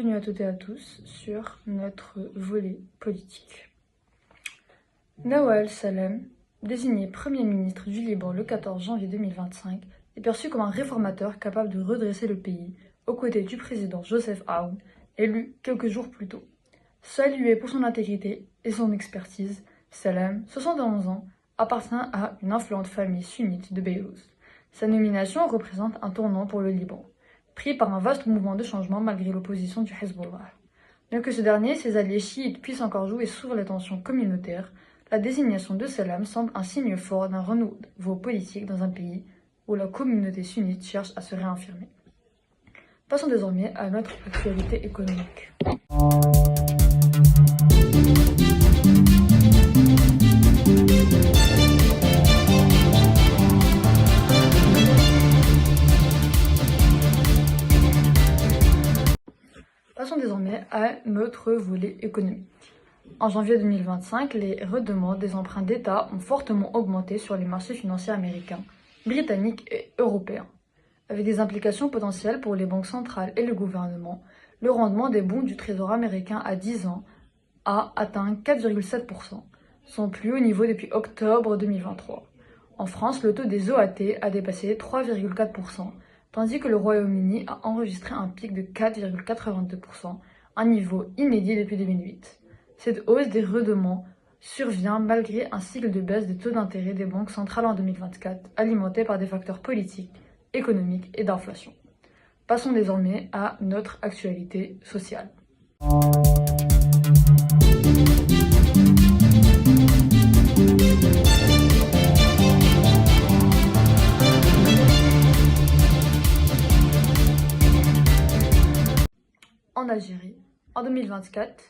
bienvenue à toutes et à tous sur notre volet politique. Nawal Salem, désigné Premier ministre du Liban le 14 janvier 2025, est perçu comme un réformateur capable de redresser le pays aux côtés du président Joseph Aoun, élu quelques jours plus tôt. Salué pour son intégrité et son expertise, Salem, 71 ans, appartient à une influente famille sunnite de Beyrouth. Sa nomination représente un tournant pour le Liban, pris par un vaste mouvement de changement malgré l'opposition du Hezbollah. Bien que ce dernier et ses alliés chiites puissent encore jouer sur les tensions communautaires, la désignation de Salem semble un signe fort d'un renouveau politique dans un pays où la communauté sunnite cherche à se réaffirmer. Passons désormais à notre actualité économique. Passons désormais à notre volet économique. En janvier 2025, les redemandes des emprunts d'État ont fortement augmenté sur les marchés financiers américains, britanniques et européens. Avec des implications potentielles pour les banques centrales et le gouvernement, le rendement des bons du Trésor américain à 10 ans a atteint 4,7%, son plus haut niveau depuis octobre 2023. En France, le taux des OAT a dépassé 3,4%, tandis que le Royaume-Uni a enregistré un pic de 4,82%, un niveau inédit depuis 2008. Cette hausse des rendements survient malgré un cycle de baisse des taux d'intérêt des banques centrales en 2024, alimenté par des facteurs politiques, économiques et d'inflation. Passons désormais à notre actualité sociale. En Algérie, en 2024,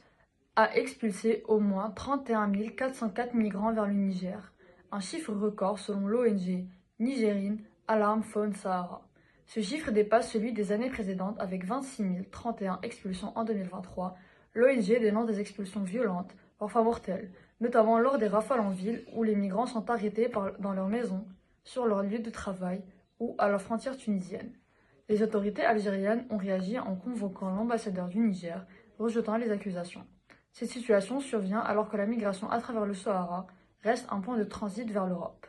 a expulsé au moins 31 404 migrants vers le Niger, un chiffre record selon l'ONG nigérienne Alarm Phone Sahara. Ce chiffre dépasse celui des années précédentes avec 26 031 expulsions en 2023. L'ONG dénonce des expulsions violentes, parfois mortelles, notamment lors des rafales en ville où les migrants sont arrêtés dans leur maison, sur leur lieu de travail ou à la frontière tunisienne. Les autorités algériennes ont réagi en convoquant l'ambassadeur du Niger, rejetant les accusations. Cette situation survient alors que la migration à travers le Sahara reste un point de transit vers l'Europe.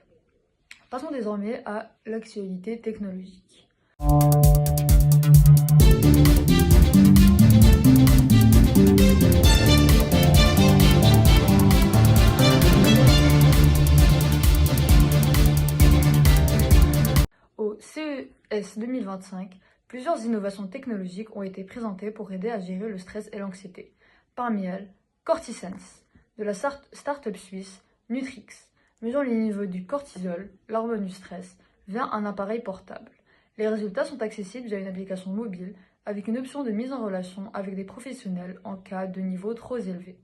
Passons désormais à l'actualité technologique. Au CES 2025, plusieurs innovations technologiques ont été présentées pour aider à gérer le stress et l'anxiété. Parmi elles, Cortisense, de la start-up suisse Nutrix, mesure les niveaux du cortisol, l'hormone du stress, via un appareil portable. Les résultats sont accessibles via une application mobile avec une option de mise en relation avec des professionnels en cas de niveau trop élevé.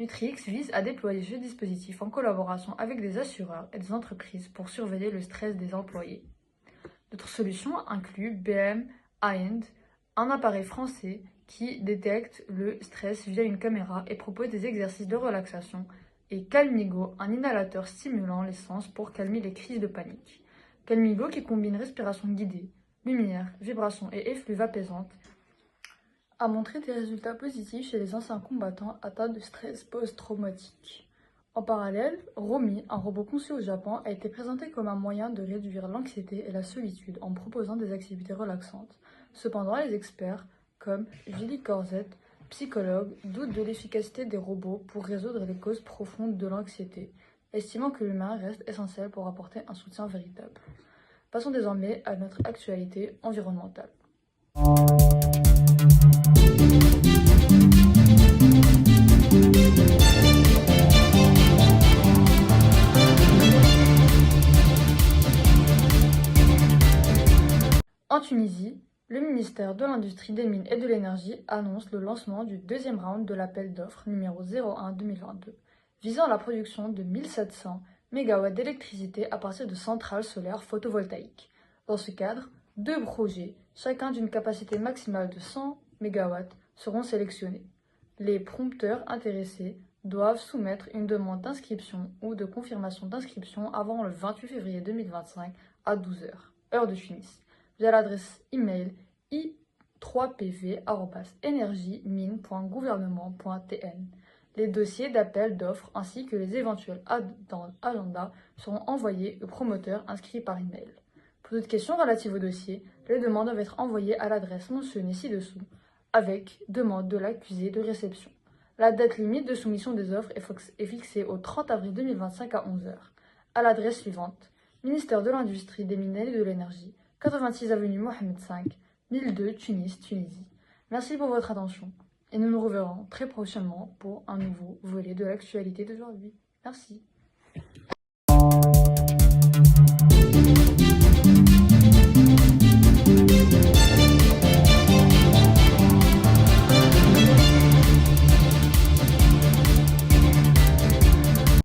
Nutrix vise à déployer ce dispositif en collaboration avec des assureurs et des entreprises pour surveiller le stress des employés. D'autres solutions incluent BM Mind, un appareil français qui détecte le stress via une caméra et propose des exercices de relaxation, et Calmigo, un inhalateur stimulant les sens pour calmer les crises de panique. Calmigo, qui combine respiration guidée, lumière, vibration et effluves apaisantes, a montré des résultats positifs chez les anciens combattants atteints de stress post-traumatique. En parallèle, Romi, un robot conçu au Japon, a été présenté comme un moyen de réduire l'anxiété et la solitude en proposant des activités relaxantes. Cependant, les experts, comme Julie Corzet, psychologue, doutent de l'efficacité des robots pour résoudre les causes profondes de l'anxiété, estimant que l'humain reste essentiel pour apporter un soutien véritable. Passons désormais à notre actualité environnementale. En Tunisie, le ministère de l'Industrie, des Mines et de l'Énergie annonce le lancement du deuxième round de l'appel d'offres numéro 01-2022, visant la production de 1700 MW d'électricité à partir de centrales solaires photovoltaïques. Dans ce cadre, 2 projets, chacun d'une capacité maximale de 100 MW, seront sélectionnés. Les prompteurs intéressés doivent soumettre une demande d'inscription ou de confirmation d'inscription avant le 28 février 2025 à 12 h, heure de Tunis, via l'adresse email 3pv@energiemine.gouvernement.tn. Les dossiers d'appel d'offres ainsi que les éventuels agendas seront envoyés aux promoteurs inscrits par email. Pour toute question relative au dossier, les demandes doivent être envoyées à l'adresse mentionnée ci-dessous avec demande de l'accusé de réception. La date limite de soumission des offres est fixée au 30 avril 2025 à 11 h. À l'adresse suivante: Ministère de l'Industrie, des Mines et de l'Énergie, 86 avenue Mohamed V, 1002 Tunis, Tunisie. Merci pour votre attention et nous nous reverrons très prochainement pour un nouveau volet de l'actualité d'aujourd'hui. Merci.